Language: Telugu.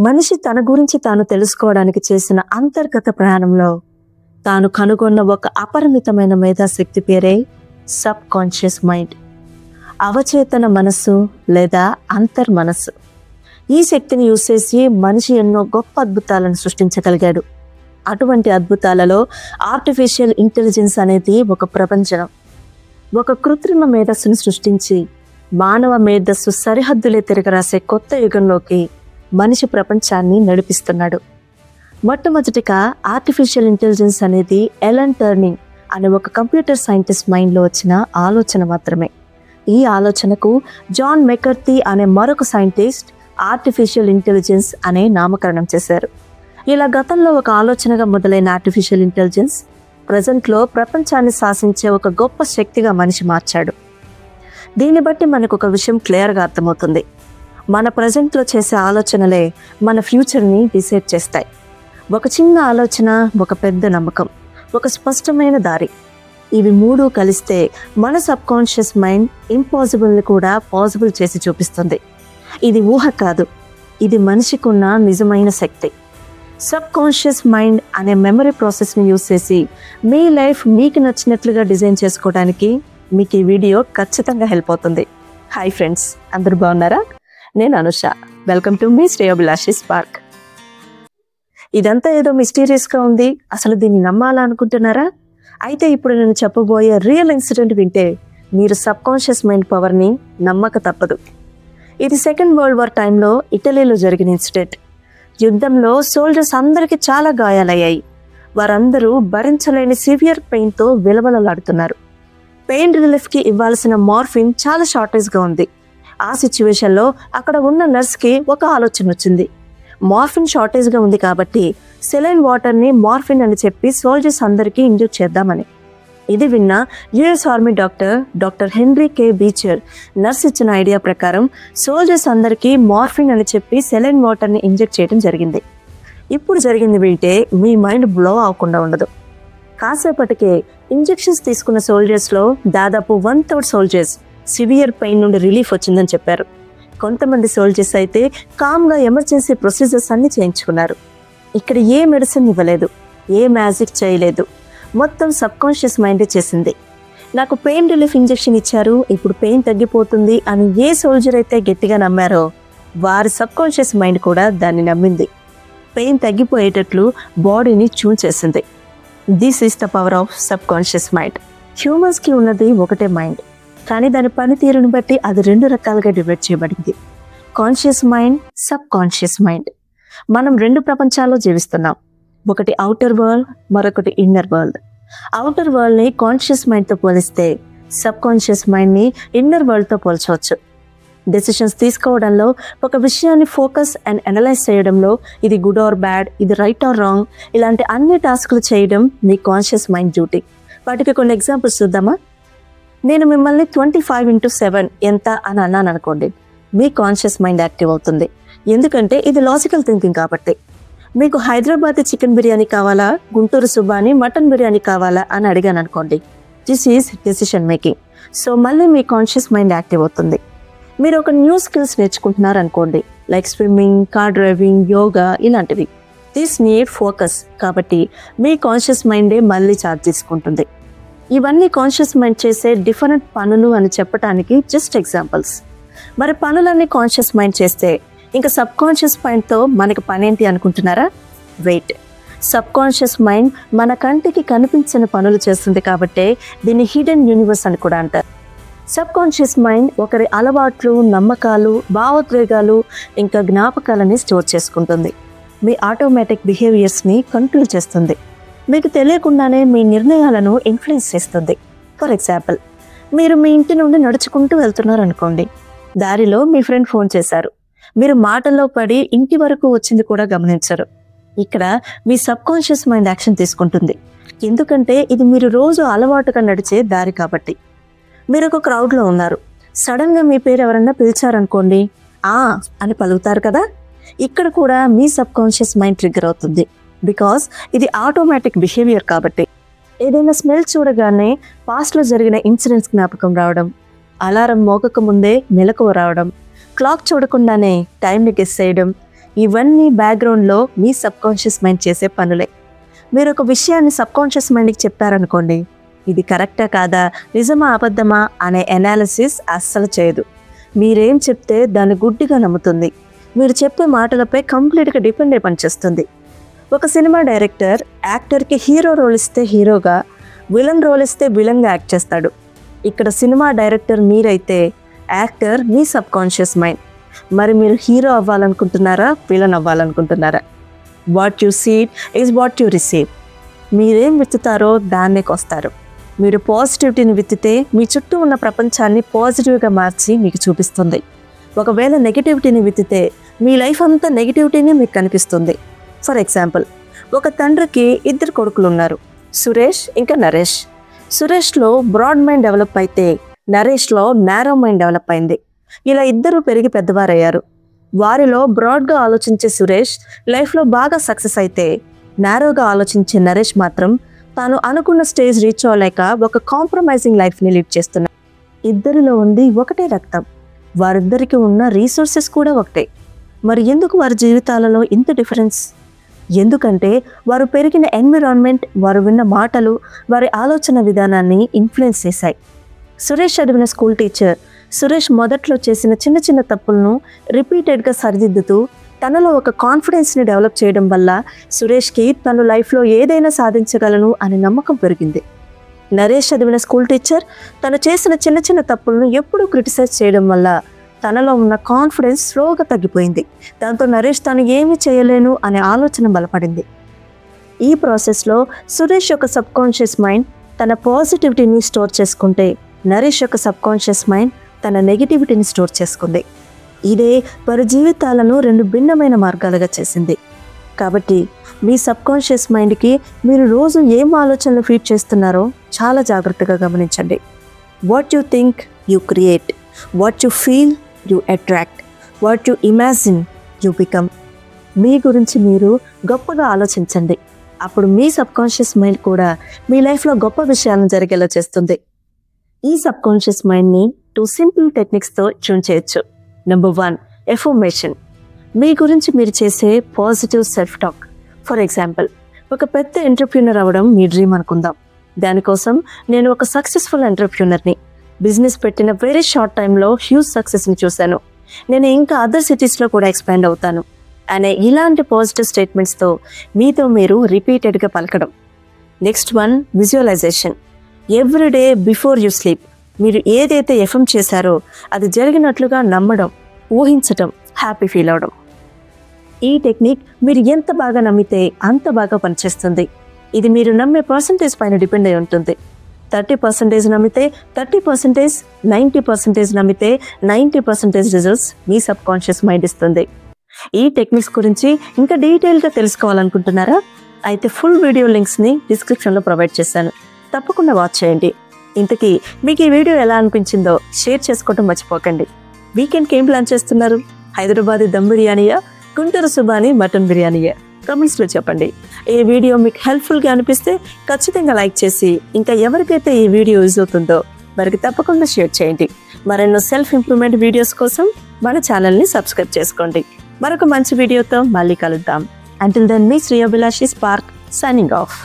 మనిషి తన గురించి తాను తెలుసుకోవడానికి చేసిన అంతర్గత ప్రయాణంలో తాను కనుగొన్న ఒక అపరిమితమైన మేధాశక్తి పేరే సబ్ కాన్షియస్ మైండ్, అవచేతన మనస్సు లేదా అంతర్మనస్సు. ఈ శక్తిని యూజ్ చేసి మనిషి ఎన్నో గొప్ప అద్భుతాలను సృష్టించగలిగాడు. అటువంటి అద్భుతాలలో ఆర్టిఫిషియల్ ఇంటెలిజెన్స్ అనేది ఒక ప్రపంచం. ఒక కృత్రిమ మేధస్సును సృష్టించి మానవ మేధస్సు సరిహద్దులే తిరగరాసే కొత్త యుగంలోకి మనిషి ప్రపంచాన్ని నడిపిస్తున్నాడు. మొట్టమొదటిగా ఆర్టిఫిషియల్ ఇంటెలిజెన్స్ అనేది ఎలన్ టర్నింగ్ అనే ఒక కంప్యూటర్ సైంటిస్ట్ మైండ్లో వచ్చిన ఆలోచన మాత్రమే. ఈ ఆలోచనకు జాన్ మెకర్తీ అనే మరొక సైంటిస్ట్ ఆర్టిఫిషియల్ ఇంటెలిజెన్స్ అనే నామకరణం చేశారు. ఇలా గతంలో ఒక ఆలోచనగా మొదలైన ఆర్టిఫిషియల్ ఇంటెలిజెన్స్ ప్రజెంట్లో ప్రపంచాన్ని శాసించే ఒక గొప్ప శక్తిగా మనిషి మార్చాడు. దీన్ని బట్టి మనకు ఒక విషయం క్లియర్గా అర్థమవుతుంది. మన ప్రజెంట్లో చేసే ఆలోచనలే మన ఫ్యూచర్ని డిసైడ్ చేస్తాయి. ఒక చిన్న ఆలోచన, ఒక పెద్ద నమ్మకం, ఒక స్పష్టమైన దారి, ఇవి మూడు కలిస్తే మన సబ్కాన్షియస్ మైండ్ ఇంపాసిబుల్ని కూడా పాసిబుల్ చేసి చూపిస్తుంది. ఇది ఊహ కాదు, ఇది మనిషికున్న నిజమైన శక్తి. సబ్ కాన్షియస్ మైండ్ అనే మెమరీ ప్రాసెస్ని యూజ్ చేసి మీ లైఫ్ మీకు నచ్చినట్లుగా డిజైన్ చేసుకోవడానికి మీకు ఈ వీడియో ఖచ్చితంగా హెల్ప్ అవుతుంది. హాయ్ ఫ్రెండ్స్, అందరూ బాగున్నారా? నేను Anusha. Welcome to me Sreyobhilashi spark. ఇదంతా ఏదో మిస్టీరియస్గా ఉంది, అసలు దీన్ని నమ్మాలనుకుంటున్నారా? అయితే ఇప్పుడు నేను చెప్పబోయే రియల్ ఇన్సిడెంట్ వింటే మీరు సబ్ కాన్షియస్ మైండ్ పవర్ని నమ్మక తప్పదు. ఇది సెకండ్ వరల్డ్ వార్ టైంలో ఇటలీలో జరిగిన ఇన్సిడెంట్. యుద్ధంలో సోల్జర్స్ అందరికీ చాలా గాయాలయ్యాయి. వారందరూ భరించలేని సివియర్ పెయిన్తో విలవలలాడుతున్నారు. పెయిన్ రిలీఫ్కి ఇవ్వాల్సిన మార్ఫిన్ చాలా షార్టేజ్గా ఉంది. ఆ సిచ్యువేషన్లో అక్కడ ఉన్న నర్స్కి ఒక ఆలోచన వచ్చింది. మార్ఫిన్ షార్టేజ్గా ఉంది కాబట్టి సెలైన్ వాటర్ని మార్ఫిన్ అని చెప్పి సోల్జర్స్ అందరికీ ఇంజెక్ట్ చేద్దామని. ఇది విన్న యుఎస్ ఆర్మీ డాక్టర్ హెన్రీ కే బీచర్ నర్స్ ఇచ్చిన ఐడియా ప్రకారం సోల్జర్స్ అందరికీ మార్ఫిన్ అని చెప్పి సెలైన్ వాటర్ని ఇంజెక్ట్ చేయడం జరిగింది. ఇప్పుడు జరిగింది వింటే మీ మైండ్ బ్లో అవ్వకుండా ఉండదు. కాసేపటికే ఇంజెక్షన్స్ తీసుకున్న సోల్జర్స్లో దాదాపు 1/3 సోల్జర్స్ సివియర్ పెయిన్ నుండి రిలీఫ్ వచ్చిందని చెప్పారు. కొంతమంది సోల్జర్స్ అయితే కామ్గా ఎమర్జెన్సీ ప్రొసీజర్స్ అన్ని చేయించుకున్నారు. ఇక్కడ ఏ మెడిసిన్ ఇవ్వలేదు, ఏ మ్యాజిక్ చేయలేదు, మొత్తం సబ్కాన్షియస్ మైండే చేసింది. నాకు పెయిన్ రిలీఫ్ ఇంజెక్షన్ ఇచ్చారు, ఇప్పుడు పెయిన్ తగ్గిపోతుంది అని ఏ సోల్జర్ అయితే గట్టిగా నమ్మారో వారి సబ్కాన్షియస్ మైండ్ కూడా దాన్ని నమ్మింది. పెయిన్ తగ్గిపోయేటట్లు బాడీని ట్యూన్ చేసింది. This is the power of subconscious mind. హ్యూమన్స్కి ఉన్నది ఒకటే మైండ్, కానీ దాని పనితీరుని బట్టి అది 2 రకాలుగా డివైడ్ చేయబడింది. Conscious mind, sub conscious mind. మనం 2 ప్రపంచాల్లో జీవిస్తున్నాం. ఒకటి ఔటర్ వరల్డ్, మరొకటి ఇన్నర్ వరల్డ్. ఔటర్ వరల్డ్ని కాన్షియస్ మైండ్తో పోలిస్తే సబ్ కాన్షియస్ మైండ్ని ఇన్నర్ వరల్డ్తో పోల్చవచ్చు. డెసిషన్స్ తీసుకోవడంలో, ఒక విషయాన్ని ఫోకస్ అండ్ అనలైజ్ చేయడంలో, ఇది గుడ్ ఆర్ బ్యాడ్, ఇది రైట్ ఆర్ రాంగ్, ఇలాంటి అన్ని టాస్కులు చేయడం మీ కాన్షియస్ మైండ్ డ్యూటీ. వాటికి కొన్ని ఎగ్జాంపుల్స్ చూద్దామా? నేను మిమ్మల్ని 25x7 ఎంత అని అన్నాను అనుకోండి, మీ కాన్షియస్ మైండ్ యాక్టివ్ అవుతుంది. ఎందుకంటే ఇది లాజికల్ థింకింగ్ కాబట్టి. మీకు హైదరాబాద్ చికెన్ బిర్యానీ కావాలా, గుంటూరు సుబాని మటన్ బిర్యానీ కావాలా అని అడిగాను అనుకోండి, this is decision making. So మళ్ళీ మీ కాన్షియస్ మైండ్ యాక్టివ్ అవుతుంది. మీరు ఒక న్యూ స్కిల్స్ నేర్చుకుంటున్నారు అనుకోండి, like swimming, car driving, yoga ఇలాంటివి. దిస్ నీడ్ ఫోకస్ కాబట్టి మీ కాన్షియస్ మైండే మళ్ళీ ఛార్జ్ తీసుకుంటుంది. ఇవన్నీ కాన్షియస్ మైండ్ చేసే డిఫరెంట్ పనులు అని చెప్పడానికి జస్ట్ ఎగ్జాంపుల్స్. మరి పనులన్నీ కాన్షియస్ మైండ్ చేస్తే ఇంకా సబ్ కాన్షియస్ మైండ్తో మనకి పనేంటి అనుకుంటున్నారా? వెయిట్. సబ్ కాన్షియస్ మైండ్ మన కంటికి కనిపించని పనులు చేస్తుంది కాబట్టే దీన్ని హిడెన్ యూనివర్స్ అని కూడా అంటారు. సబ్ కాన్షియస్ మైండ్ ఒకరి అలవాట్లు, నమ్మకాలు, భావోద్వేగాలు ఇంకా జ్ఞాపకాలని స్టోర్ చేసుకుంటుంది. మీ ఆటోమేటిక్ బిహేవియర్స్ని కంట్రోల్ చేస్తుంది. మీకు తెలియకుండానే మీ నిర్ణయాలను ఇన్ఫ్లుయెన్స్ చేస్తుంది. ఫర్ ఎగ్జాంపుల్, మీరు మీ ఇంటి నుండి నడుచుకుంటూ వెళ్తున్నారు అనుకోండి, దారిలో మీ ఫ్రెండ్ ఫోన్ చేశారు, మీరు మాటల్లో పడి ఇంటి వరకు వచ్చింది కూడా గమనించరు. ఇక్కడ మీ సబ్ కాన్షియస్ మైండ్ యాక్షన్ తీసుకుంటుంది. ఎందుకంటే ఇది మీరు రోజు అలవాటుగా నడిచే దారి కాబట్టి. మీరు ఒక క్రౌడ్లో ఉన్నారు, సడన్గా మీ పేరు ఎవరన్నా పిలిచారనుకోండి, అని పలుకుతారు కదా. ఇక్కడ కూడా మీ సబ్ కాన్షియస్ మైండ్ ట్రిగ్గర్ అవుతుంది. బికాస్ ఇది ఆటోమేటిక్ బిహేవియర్ కాబట్టి. ఏదైనా స్మెల్ చూడగానే పాస్ట్లో జరిగిన ఇన్సిడెంట్స్ జ్ఞాపకం రావడం, అలారం మోగక ముందే మెలకువ రావడం, క్లాక్ చూడకుండానే టైంని గెస్ చేయడం, ఇవన్నీ బ్యాక్గ్రౌండ్లో మీ సబ్కాన్షియస్ మైండ్ చేసే పనులే. మీరు ఒక విషయాన్ని సబ్కాన్షియస్ మైండ్కి చెప్పారనుకోండి, ఇది కరెక్టా కాదా, నిజమా అబద్ధమా అనే అనాలిసిస్ అస్సలు చేయదు. మీరేం చెప్తే దాన్ని గుడ్డిగా నమ్ముతుంది. మీరు చెప్పే మాటలపై కంప్లీట్గా డిపెండ్ అయి పనిచేస్తుంది. ఒక సినిమా డైరెక్టర్ యాక్టర్కి హీరో రోల్ ఇస్తే హీరోగా, విలన్ రోల్ ఇస్తే విలన్గా యాక్ట్ చేస్తాడు. ఇక్కడ సినిమా డైరెక్టర్ మీరైతే, యాక్టర్ మీ సబ్కాన్షియస్ మైండ్. మరి మీరు హీరో అవ్వాలనుకుంటున్నారా, విలన్ అవ్వాలనుకుంటున్నారా? What you seed is what you receive. మీరేం విత్తుతారో దాన్నే కొస్తారు. మీరు పాజిటివిటీని విత్తితే మీ చుట్టూ ఉన్న ప్రపంచాన్ని పాజిటివ్గా మార్చి మీకు చూపిస్తుంది. ఒకవేళ నెగిటివిటీని విత్తితే మీ లైఫ్ అంతా నెగిటివిటీనే మీకు కనిపిస్తుంది. ఫర్ ఎగ్జాంపుల్, ఒక తండ్రికి 2 కొడుకులు ఉన్నారు, సురేష్ ఇంకా నరేష్. సురేష్లో బ్రాడ్ మైండ్ డెవలప్ అయితే నరేష్లో నారో మైండ్ డెవలప్ అయింది. ఇలా ఇద్దరు పెరిగి పెద్దవారయ్యారు. వారిలో బ్రాడ్గా ఆలోచించే సురేష్ లైఫ్లో బాగా సక్సెస్ అయితే, నారోగా ఆలోచించే నరేష్ మాత్రం తాను అనుకున్న స్టేజ్ రీచ్ అవ్వలేక ఒక కాంప్రమైజింగ్ లైఫ్ని లీడ్ చేస్తున్నారు. ఇద్దరిలో ఉంది ఒకటే రక్తం, వారిద్దరికి ఉన్న రీసోర్సెస్ కూడా ఒకటే. మరి ఎందుకు వారి జీవితాలలో ఇంత డిఫరెన్స్? ఎందుకంటే వారు పెరిగిన ఎన్విరాన్మెంట్, వారు విన్న మాటలు, వారి ఆలోచన విధానాన్ని ఇన్ఫ్లుయెన్స్ చేశాయి. సురేష్ చదివిన స్కూల్ టీచర్ సురేష్ మొదట్లో చేసిన చిన్న చిన్న తప్పులను రిపీటెడ్గా సరిదిద్దుతూ తనలో ఒక కాన్ఫిడెన్స్ని డెవలప్ చేయడం వల్ల సురేష్కి తను లైఫ్లో ఏదైనా సాధించగలను అనే నమ్మకం పెరిగింది. నరేష్ చదివిన స్కూల్ టీచర్ తను చేసిన చిన్న చిన్న తప్పులను ఎప్పుడూ క్రిటిసైజ్ చేయడం వల్ల తనలో ఉన్న కాన్ఫిడెన్స్ స్లోగా తగ్గిపోయింది. దాంతో నరేష్ తాను ఏమీ చేయలేను అనే ఆలోచన బలపడింది. ఈ ప్రాసెస్లో సురేష్ యొక్క సబ్కాన్షియస్ మైండ్ తన పాజిటివిటీని స్టోర్ చేసుకుంటే, నరేష్ యొక్క సబ్కాన్షియస్ మైండ్ తన నెగిటివిటీని స్టోర్ చేసుకుంది. ఇదే వారి జీవితాలను 2 భిన్నమైన మార్గాలుగా చేసింది. కాబట్టి మీ సబ్కాన్షియస్ మైండ్కి మీరు రోజు ఏం ఆలోచనలు ఫీడ్ చేస్తున్నారో చాలా జాగ్రత్తగా గమనించండి. What you think you create, what you feel you attract, what you imagine you become. మీ గురించి మీరు గొప్పగా ఆలోచించండి. అప్పుడు మీ సబ్కాన్షియస్ మైండ్ కూడా మీ లైఫ్లో గొప్ప విషయాలను జరిగేలా చేస్తుంది. ఈ సబ్కాన్షియస్ మైండ్ని 2 సింపుల్ టెక్నిక్స్తో ట్యూన్ చేయొచ్చు. Number 1, affirmation. మీ గురించి మీరు చేసే positive self talk. For example, ఒక పెద్ద ఎంటర్ప్రీనర్ అవ్వడం మీ డ్రీమ్ అనుకుందాం. దానికోసం నేను ఒక సక్సెస్ఫుల్ ఎంటర్ప్రీనర్ని, బిజినెస్ పెట్టిన వెరీ షార్ట్ టైంలో హ్యూజ్ సక్సెస్ని చూశాను, నేను ఇంకా అదర్ సిటీస్లో కూడా ఎక్స్పాండ్ అవుతాను అనే ఇలాంటి పాజిటివ్ స్టేట్మెంట్స్తో మీతో మీరు రిపీటెడ్గా పలకడం. Next 1, visualisation. Everyday before you sleep మీరు ఏదైతే ఎఫర్మ్ చేశారో అది జరిగినట్లుగా నమ్మడం, ఊహించటం, హ్యాపీ ఫీల్ అవడం. ఈ టెక్నిక్ మీరు ఎంత బాగా నమ్మితే అంత బాగా పనిచేస్తుంది. ఇది మీరు నమ్మే పర్సంటేజ్ పైన డిపెండ్ అయి ఉంటుంది. 30% నమ్మితే 30%, 90% నమ్మితే 90% రిజల్ట్స్ మీ సబ్కాన్షియస్ మైండ్ ఇస్తుంది. ఈ టెక్నిక్స్ గురించి ఇంకా డీటెయిల్గా తెలుసుకోవాలనుకుంటున్నారా? అయితే ఫుల్ వీడియో లింక్స్ని డిస్క్రిప్షన్లో ప్రొవైడ్ చేశాను, తప్పకుండా వాచ్ చేయండి. ఇంతకీ మీకు ఈ వీడియో ఎలా అనిపించిందో షేర్ చేసుకోవడం మర్చిపోకండి. వీకెండ్కి ఏం ప్లాన్ చేస్తున్నారు? హైదరాబాదీ దమ్ బిర్యానీయా, గుంటూరు సుబానీ మటన్ బిర్యానీయా? కమెంట్స్లో చెప్పండి. ఈ వీడియో మీకు హెల్ప్ఫుల్గా అనిపిస్తే ఖచ్చితంగా లైక్ చేసి, ఇంకా ఎవరికైతే ఈ వీడియో యూజ్ అవుతుందో వారికి తప్పకుండా షేర్ చేయండి. మరెన్నో సెల్ఫ్ ఇంప్రూవ్మెంట్ వీడియోస్ కోసం మన ఛానల్ని సబ్స్క్రైబ్ చేసుకోండి. మరొక మంచి వీడియోతో మళ్ళీ కలుద్దాం. Until then, మీ శ్రేయోభిలాషి స్పార్క్ signing off.